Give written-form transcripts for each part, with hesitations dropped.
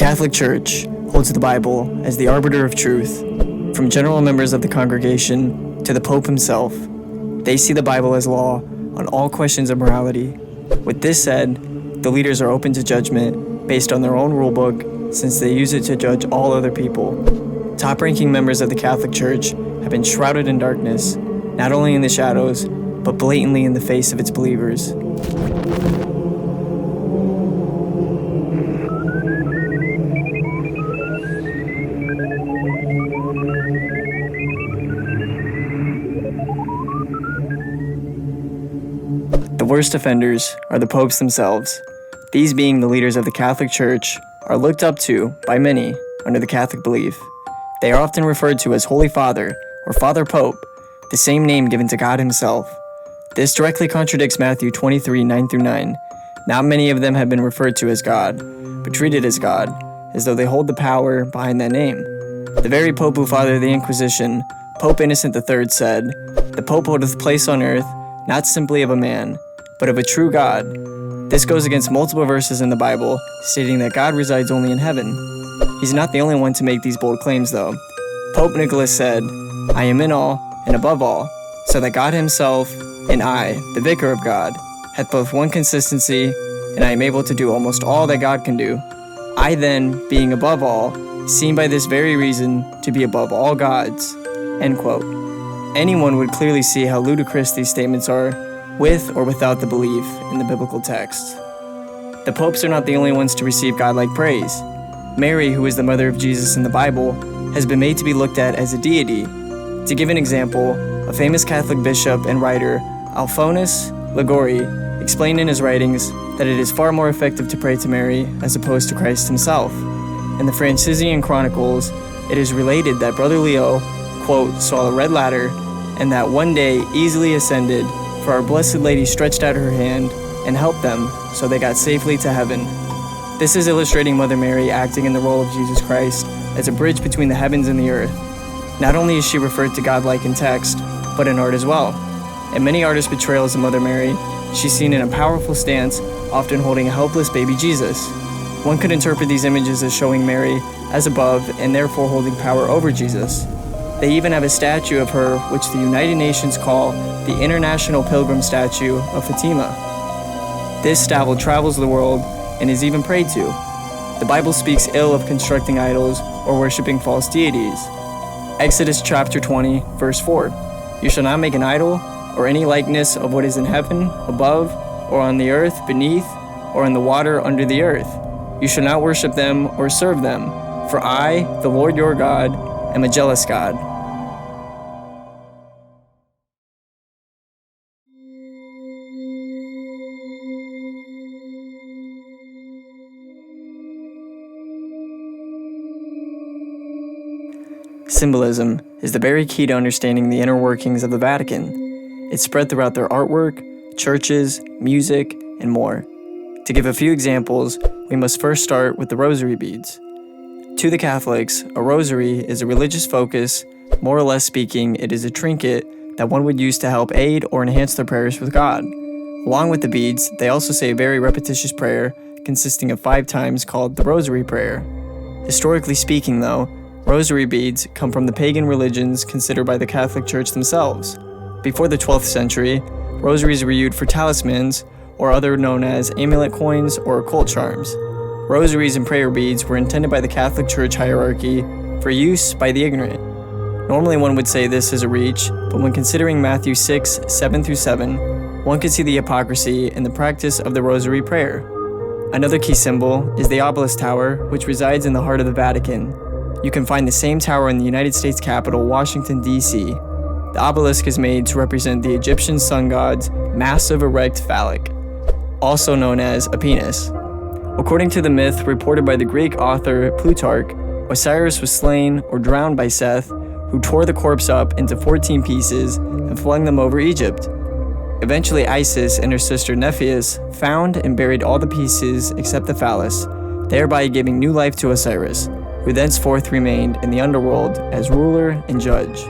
Catholic Church holds the Bible as the arbiter of truth. From general members of the congregation to the Pope himself, they see the Bible as law on all questions of morality. With this said, the leaders are open to judgment based on their own rulebook, since they use it to judge all other people. Top-ranking members of the Catholic Church have been shrouded in darkness, not only in the shadows, but blatantly in the face of its believers. The worst offenders are the popes themselves. These, being the leaders of the Catholic Church, are looked up to by many under the Catholic belief. They are often referred to as Holy Father or Father Pope, the same name given to God himself. This directly contradicts Matthew 23:9-9. Not many of them have been referred to as God, but treated as God, as though they hold the power behind that name. The very Pope who fathered the Inquisition, Pope Innocent III, said, "The Pope holdeth place on earth, not simply of a man, but of a true God." This goes against multiple verses in the Bible, stating that God resides only in heaven. He's not the only one to make these bold claims, though. Pope Nicholas said, "I am in all, and above all, so that God himself, and I, the vicar of God, hath both one consistency, and I am able to do almost all that God can do. I then, being above all, seem by this very reason to be above all gods." End quote. Anyone would clearly see how ludicrous these statements are, with or without the belief in the biblical text. The popes are not the only ones to receive godlike praise. Mary, who is the mother of Jesus in the Bible, has been made to be looked at as a deity. To give an example, a famous Catholic bishop and writer, Alphonsus Liguori, explained in his writings that it is far more effective to pray to Mary as opposed to Christ himself. In the Franciscan Chronicles, it is related that Brother Leo, quote, "saw a red ladder, and that one day easily ascended, for our Blessed Lady stretched out her hand and helped them, so they got safely to heaven." This is illustrating Mother Mary acting in the role of Jesus Christ as a bridge between the heavens and the earth. Not only is she referred to godlike in text, but in art as well. In many artists' portrayals of Mother Mary, she's seen in a powerful stance, often holding a helpless baby Jesus. One could interpret these images as showing Mary as above and therefore holding power over Jesus. They even have a statue of her, which the United Nations call the International Pilgrim Statue of Fatima. This statue travels the world and is even prayed to. The Bible speaks ill of constructing idols or worshiping false deities. Exodus chapter 20, verse 4. "You shall not make an idol or any likeness of what is in heaven above, or on the earth beneath, or in the water under the earth. You shall not worship them or serve them, for I, the Lord your God, am a jealous God." Symbolism is the very key to understanding the inner workings of the Vatican. It's spread throughout their artwork, churches, music, and more. To give a few examples, we must first start with the rosary beads. To the Catholics, a rosary is a religious focus. More or less speaking, it is a trinket that one would use to help aid or enhance their prayers with God. Along with the beads, they also say a very repetitious prayer consisting of 5 times called the Rosary Prayer. Historically speaking, though, rosary beads come from the pagan religions considered by the Catholic Church themselves. Before the 12th century, rosaries were used for talismans, or other known as amulet coins or occult charms. Rosaries and prayer beads were intended by the Catholic Church hierarchy for use by the ignorant. Normally one would say this is a reach, but when considering Matthew 6, 7-7, one could see the hypocrisy in the practice of the rosary prayer. Another key symbol is the obelisk tower, which resides in the heart of the Vatican. You can find the same tower in the United States capital, Washington, D.C. The obelisk is made to represent the Egyptian sun god's massive erect phallic, also known as a penis. According to the myth reported by the Greek author Plutarch, Osiris was slain or drowned by Seth, who tore the corpse up into 14 pieces and flung them over Egypt. Eventually Isis and her sister Nepheus found and buried all the pieces except the phallus, thereby giving new life to Osiris, who thenceforth remained in the underworld as ruler and judge.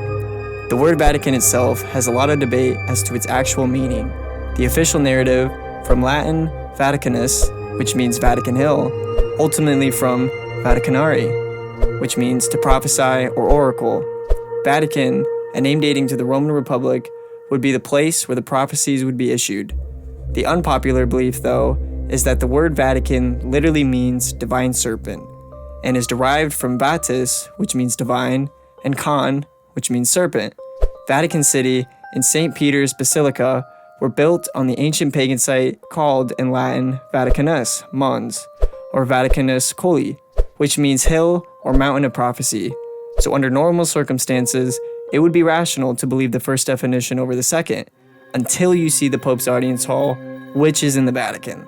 The word Vatican itself has a lot of debate as to its actual meaning. The official narrative, from Latin Vaticanus, which means Vatican Hill, ultimately from Vaticanari, which means to prophesy or oracle. Vatican, a name dating to the Roman Republic, would be the place where the prophecies would be issued. The unpopular belief, though, is that the word Vatican literally means divine serpent, and is derived from vatis, which means divine, and con, which means serpent. Vatican City and St. Peter's Basilica were built on the ancient pagan site called in Latin Vaticanus Mons, or Vaticanus Colli, which means hill or mountain of prophecy. So under normal circumstances, it would be rational to believe the first definition over the second, until you see the Pope's audience hall, which is in the Vatican.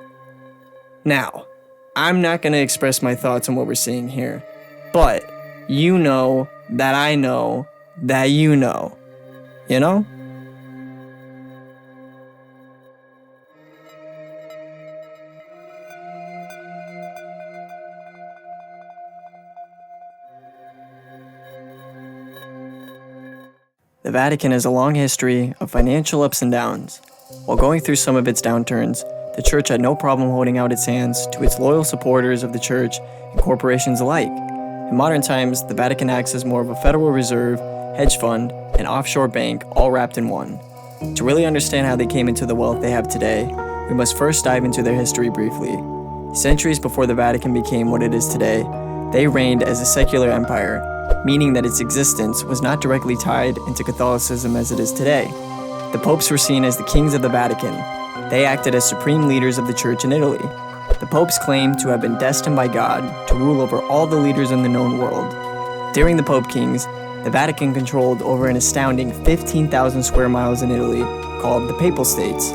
Now, I'm not going to express my thoughts on what we're seeing here, but you know that I know that you know. You know? The Vatican has a long history of financial ups and downs. While going through some of its downturns, the Church had no problem holding out its hands to its loyal supporters of the Church and corporations alike. In modern times, the Vatican acts as more of a Federal Reserve, hedge fund, and offshore bank all wrapped in one. To really understand how they came into the wealth they have today, we must first dive into their history briefly. Centuries before the Vatican became what it is today, they reigned as a secular empire, meaning that its existence was not directly tied into Catholicism as it is today. The popes were seen as the kings of the Vatican. They acted as supreme leaders of the Church in Italy. The popes claimed to have been destined by God to rule over all the leaders in the known world. During the Pope Kings, the Vatican controlled over an astounding 15,000 square miles in Italy, called the Papal States.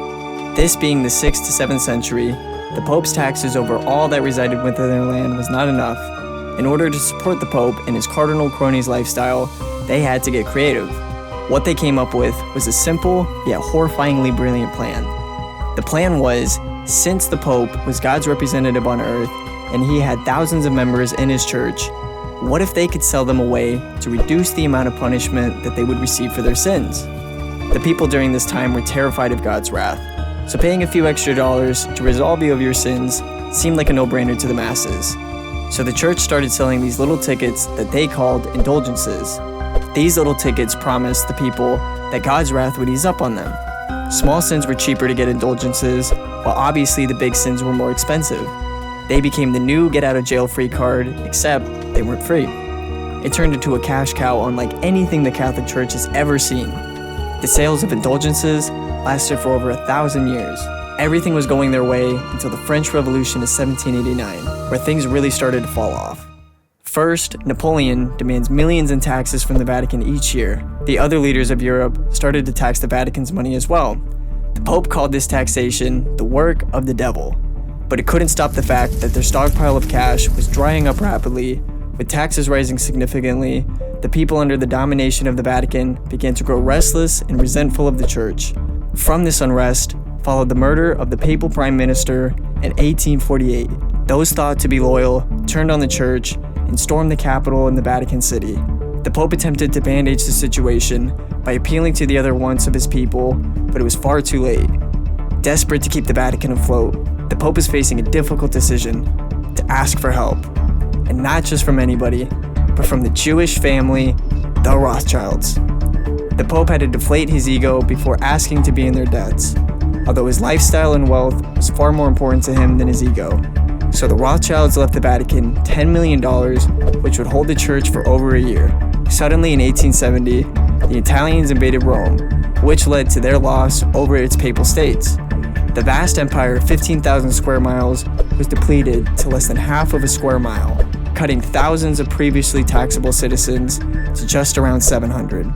This being the 6th to 7th century, the Pope's taxes over all that resided within their land was not enough. In order to support the Pope and his cardinal cronies lifestyle, they had to get creative. What they came up with was a simple, yet horrifyingly brilliant plan. The plan was, since the Pope was God's representative on earth, and he had thousands of members in his church, what if they could sell them a way to reduce the amount of punishment that they would receive for their sins? The people during this time were terrified of God's wrath, so paying a few extra dollars to resolve you of your sins seemed like a no-brainer to the masses. So the Church started selling these little tickets that they called indulgences. These little tickets promised the people that God's wrath would ease up on them. Small sins were cheaper to get indulgences, while obviously the big sins were more expensive. They became the new get-out-of-jail-free card, except they weren't free. It turned into a cash cow unlike anything the Catholic Church has ever seen. The sales of indulgences lasted for over 1,000 years. Everything was going their way until the French Revolution of 1789, where things really started to fall off. First, Napoleon demands millions in taxes from the Vatican each year. The other leaders of Europe started to tax the Vatican's money as well. The Pope called this taxation the work of the devil, but it couldn't stop the fact that their stockpile of cash was drying up rapidly. With taxes rising significantly, the people under the domination of the Vatican began to grow restless and resentful of the Church. From this unrest followed the murder of the papal prime minister in 1848. Those thought to be loyal turned on the Church and stormed the Capitol in the Vatican City. The Pope attempted to bandage the situation by appealing to the other wants of his people, but it was far too late. Desperate to keep the Vatican afloat, the Pope is facing a difficult decision: to ask for help. And not just from anybody, but from the Jewish family, the Rothschilds. The Pope had to deflate his ego before asking to be in their debts, although his lifestyle and wealth was far more important to him than his ego. So the Rothschilds left the Vatican $10 million, which would hold the Church for over a year. Suddenly in 1870, the Italians invaded Rome, which led to their loss over its Papal States. The vast empire of 15,000 square miles was depleted to less than half of a square mile, cutting thousands of previously taxable citizens to just around 700.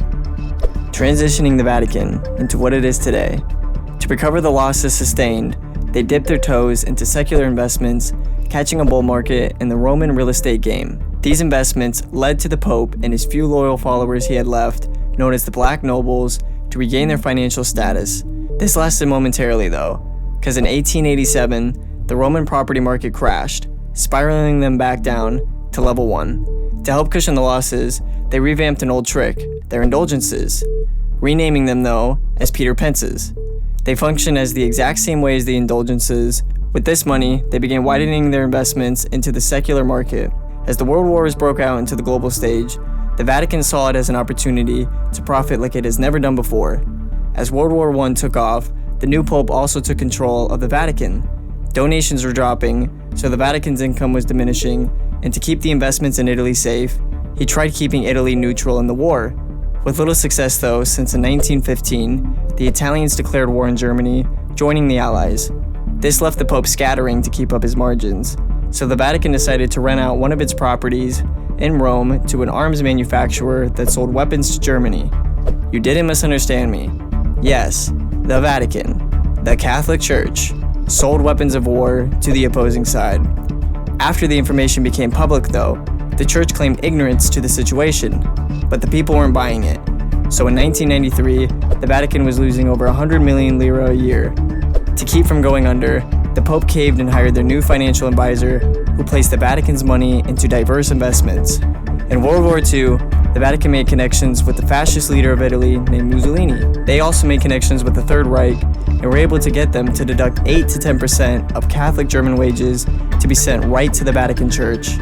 Transitioning the Vatican into what it is today. To recover the losses sustained, they dipped their toes into secular investments, catching a bull market in the Roman real estate game. These investments led to the Pope and his few loyal followers he had left, known as the Black Nobles, to regain their financial status. This lasted momentarily though, because in 1887, the Roman property market crashed, spiraling them back down to level 1. To help cushion the losses, they revamped an old trick, their indulgences, renaming them though as Peter Pences. They function as the exact same way as the indulgences. With this money, they began widening their investments into the secular market. As the world wars broke out into the global stage, the Vatican saw it as an opportunity to profit like it has never done before. As World War I took off, the new pope also took control of the Vatican. Donations were dropping, so the Vatican's income was diminishing, and to keep the investments in Italy safe, he tried keeping Italy neutral in the war. With little success though, since in 1915, the Italians declared war on Germany, joining the Allies. This left the Pope scattering to keep up his margins, so the Vatican decided to rent out one of its properties in Rome to an arms manufacturer that sold weapons to Germany. You didn't misunderstand me. Yes, the Vatican, the Catholic Church, sold weapons of war to the opposing side. After the information became public though, the church claimed ignorance to the situation, but the people weren't buying it. So in 1993, the Vatican was losing over 100 million lira a year. To keep from going under, the Pope caved and hired their new financial advisor, who placed the Vatican's money into diverse investments. In World War II, the Vatican made connections with the fascist leader of Italy named Mussolini. They also made connections with the Third Reich and were able to get them to deduct 8 to 10% of Catholic German wages to be sent right to the Vatican Church.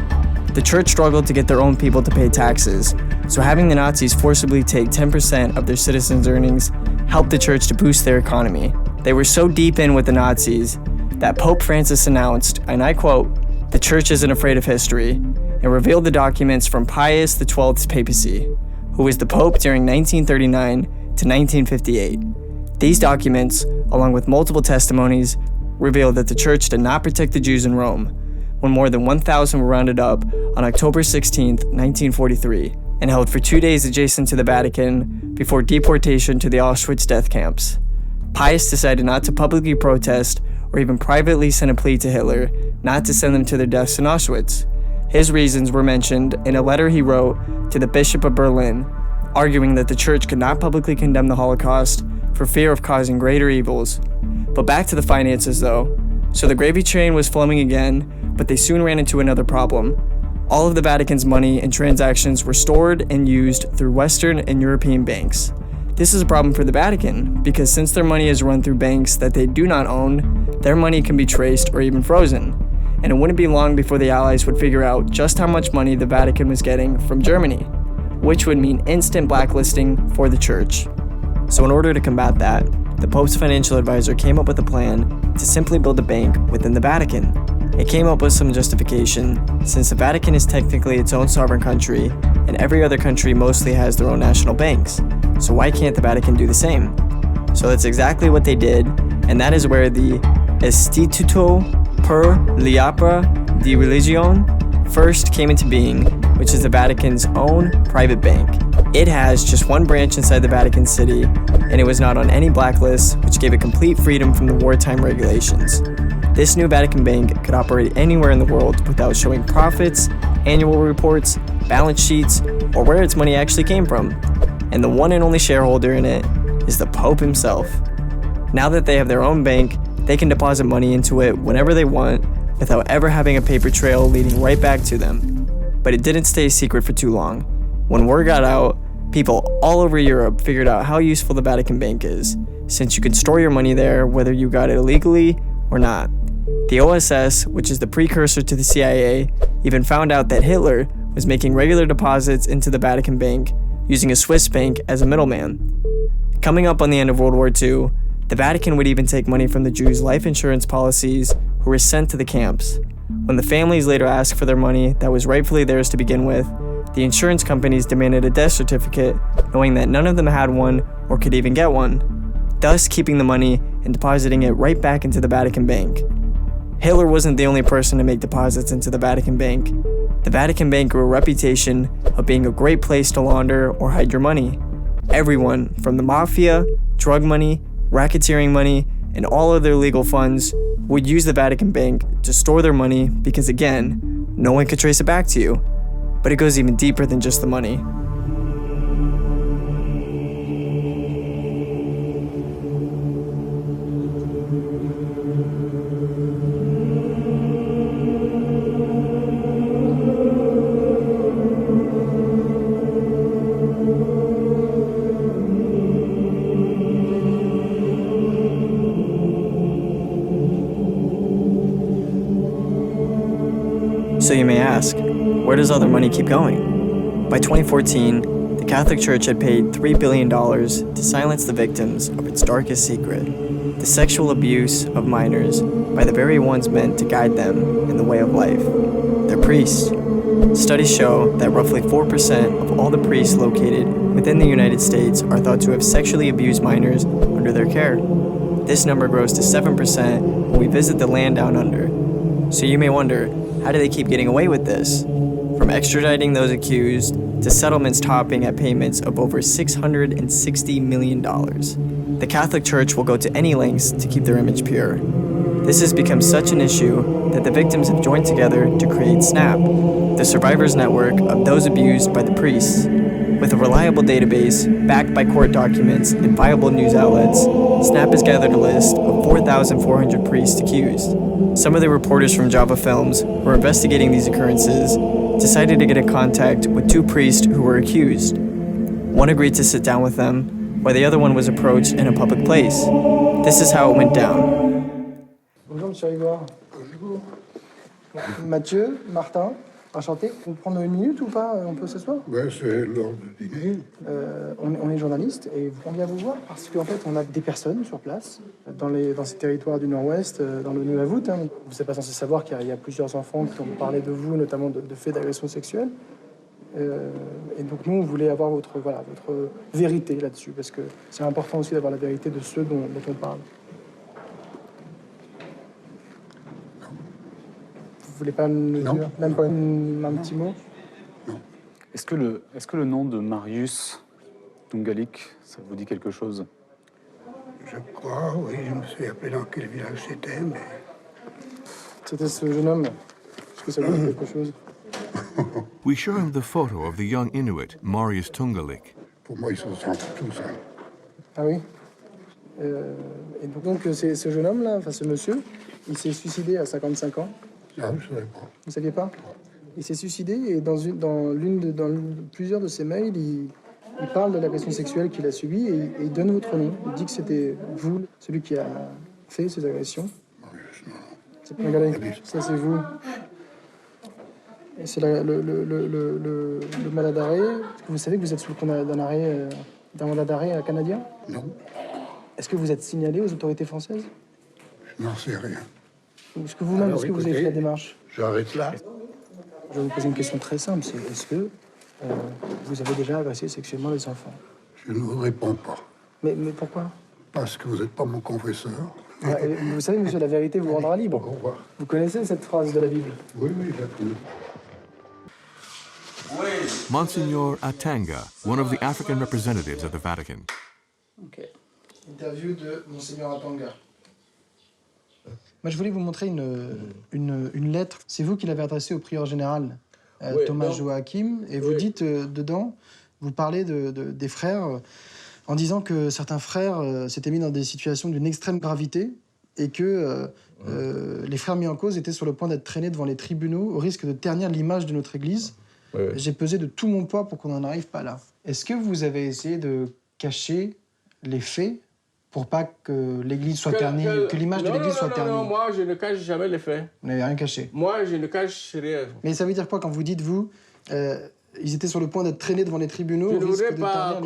The church struggled to get their own people to pay taxes, so having the Nazis forcibly take 10% of their citizens' earnings helped the church to boost their economy. They were so deep in with the Nazis that Pope Francis announced, and I quote, "The church isn't afraid of history," and revealed the documents from Pius XII's papacy, who was the Pope during 1939 to 1958. These documents, along with multiple testimonies, revealed that the church did not protect the Jews in Rome, when more than 1,000 were rounded up on October 16, 1943, and held for 2 days adjacent to the Vatican before deportation to the Auschwitz death camps. Pius decided not to publicly protest or even privately send a plea to Hitler not to send them to their deaths in Auschwitz. His reasons were mentioned in a letter he wrote to the Bishop of Berlin, arguing that the church could not publicly condemn the Holocaust for fear of causing greater evils. But back to the finances though. So the gravy train was flowing again, but they soon ran into another problem. All of the Vatican's money and transactions were stored and used through Western and European banks. This is a problem for the Vatican, because since their money is run through banks that they do not own, their money can be traced or even frozen. And it wouldn't be long before the Allies would figure out just how much money the Vatican was getting from Germany, which would mean instant blacklisting for the church. So in order to combat that, the Pope's financial advisor came up with a plan to simply build a bank within the Vatican. It came up with some justification, since the Vatican is technically its own sovereign country, and every other country mostly has their own national banks. So why can't the Vatican do the same? So that's exactly what they did, and that is where the Istituto per l'Opera di Religione first came into being, which is the Vatican's own private bank. It has just one branch inside the Vatican City, and it was not on any blacklists, which gave it complete freedom from the wartime regulations. This new Vatican bank could operate anywhere in the world without showing profits, annual reports, balance sheets, or where its money actually came from. And the one and only shareholder in it is the Pope himself. Now that they have their own bank, they can deposit money into it whenever they want without ever having a paper trail leading right back to them. But it didn't stay a secret for too long. When word got out, people all over Europe figured out how useful the Vatican bank is, since you could store your money there whether you got it illegally or not. The OSS, which is the precursor to the CIA, even found out that Hitler was making regular deposits into the Vatican bank using a Swiss bank as a middleman. Coming up on the end of World War II, the Vatican would even take money from the Jews' life insurance policies who were sent to the camps. When the families later asked for their money that was rightfully theirs to begin with, the insurance companies demanded a death certificate, knowing that none of them had one or could even get one, thus keeping the money and depositing it right back into the Vatican bank. Hitler wasn't the only person to make deposits into the Vatican bank. The Vatican bank grew a reputation of being a great place to launder or hide your money. Everyone, from the mafia, drug money, racketeering money, and all other legal funds, would use the Vatican bank to store their money because, again, no one could trace it back to you. But it goes even deeper than just the money. So you may ask, where does all their money keep going? By 2014, the Catholic Church had paid $3 billion to silence the victims of its darkest secret, the sexual abuse of minors by the very ones meant to guide them in the way of life, their priests. Studies show that roughly 4% of all the priests located within the United States are thought to have sexually abused minors under their care. This number grows to 7% when we visit the land down under. So you may wonder, how do they keep getting away with this? From extraditing those accused to settlements topping at payments of over $660 million. The Catholic Church will go to any lengths to keep their image pure. This has become such an issue that the victims have joined together to create SNAP, the survivors network of those abused by the priests. With a reliable database, backed by court documents and viable news outlets, SNAP has gathered a list of 4,400 priests accused. Some of the reporters from Java Films who were investigating these occurrences decided to get in contact with two priests who were accused. One agreed to sit down with them, while the other one was approached in a public place. This is how it went down. Bonjour, monsieur Igor. Bonjour. Mathieu, Martin, enchanté. On peut prendre une minute ou pas? On peut s'asseoir? Ouais, c'est l'heure du dîner. On est journaliste et on vient vous voir parce qu'en fait, on a des personnes sur place dans ces territoires du Nord-Ouest, dans le Nunavut. Hein. Vous n'êtes pas censé savoir qu'il y a plusieurs enfants qui ont parlé de vous, notamment de faits d'agression sexuelle. Et donc nous, on voulait avoir votre vérité là-dessus parce que c'est important aussi d'avoir la vérité de ceux dont on parle. Vous voulez pas nous dire même pas un petit mot? Non. Est-ce que le nom de Marius Dungalik, ça vous dit quelque chose? Je crois, oui, je me suis appelé dans quel village c'était, mais... C'était ce jeune homme. Est-ce que ça vous dit quelque chose? We show him the photo of the young Inuit, Marius Tungalik. Pour moi, ils se sentent tout seuls. Ah oui. Et donc c'est ce jeune homme-là, enfin ce monsieur, il s'est suicidé à 55 ans. Ah, je ne savais pas. Vous ne saviez pas? Il s'est suicidé et dans plusieurs de ses mails, il parle de l'agression sexuelle qu'il a subie et il donne votre nom. Il dit que c'était vous, celui qui a fait ces agressions. Marius, non. Regardez, ça c'est vous. Et c'est le mandat d'arrêt. Est-ce que vous savez que vous êtes sous le coup d'un mandat d'arrêt canadien? Non, Est-ce que vous êtes signalé aux autorités françaises? je n'en sais rien. Est-ce que vous-même, Alors, est-ce que vous avez fait la démarche? J'arrête là. Je vais vous poser une question très simple, c'est est-ce que vous avez déjà agressé sexuellement les enfants? Je ne vous réponds pas. Mais pourquoi? Parce que vous n'êtes pas mon confesseur. Vous savez, monsieur, la vérité vous rendra libre. Au revoir. Vous connaissez cette phrase de la Bible? Oui, je la connais. Monsignor Atanga, one of the African representatives at the Vatican. Ok. Interview de Monseigneur Atanga. Moi, je voulais vous montrer une lettre. C'est vous qui l'avez adressée au prieur général, Thomas Joachim, et vous dites dedans, vous parlez des frères, en disant que certains frères s'étaient mis dans des situations d'une extrême gravité et que les frères mis en cause étaient sur le point d'être traînés devant les tribunaux au risque de ternir l'image de notre Église. J'ai pesé de tout mon poids pour qu'on n'en arrive pas là. Est-ce que vous avez essayé de cacher les faits pour pas que l'Église soit ternie, que l'image de l'Église soit ternie? Non, moi, je ne cache jamais les faits. Vous n'avez rien caché? Moi, je ne cache rien. Mais ça veut dire quoi quand vous dites, vous, ils étaient sur le point d'être traînés devant les tribunaux? Je ne voudrais pas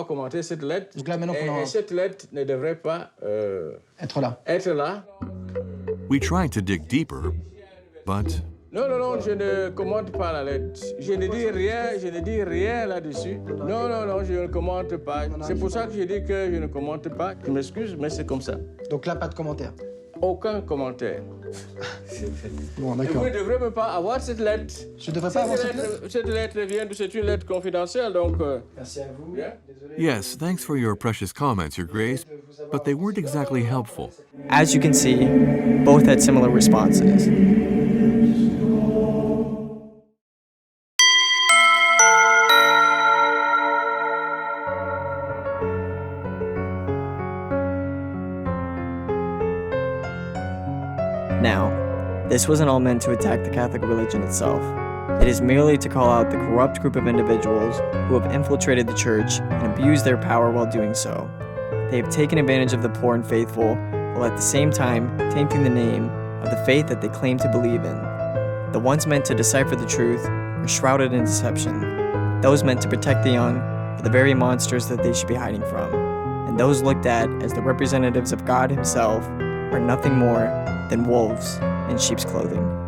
commenter cette lettre. Donc là, maintenant et cette lettre ne devrait pas être là. We tried to dig deeper, but Non, je ne commente pas la lettre. Je ne dis rien là-dessus. Non, je ne commente pas. C'est pour ça que je dis que je ne commente pas. Je m'excuse, mais c'est comme ça. Donc là, pas de commentaire? Aucun commentaire. Bon, Et d'accord. vous ne devrez même pas avoir cette lettre. Je devrais pas avoir cette lettre? Cette lettre c'est une lettre confidentielle, donc... Merci à vous. Bien. yes, thanks for your precious comments, Your Grace, but they weren't exactly helpful. As you can see, both had similar responses. Now, this wasn't all meant to attack the Catholic religion itself. It is merely to call out the corrupt group of individuals who have infiltrated the church and abused their power while doing so. They have taken advantage of the poor and faithful, while at the same time tainting the name of the faith that they claim to believe in. The ones meant to decipher the truth are shrouded in deception. Those meant to protect the young are the very monsters that they should be hiding from. And those looked at as the representatives of God himself are nothing more than wolves in sheep's clothing.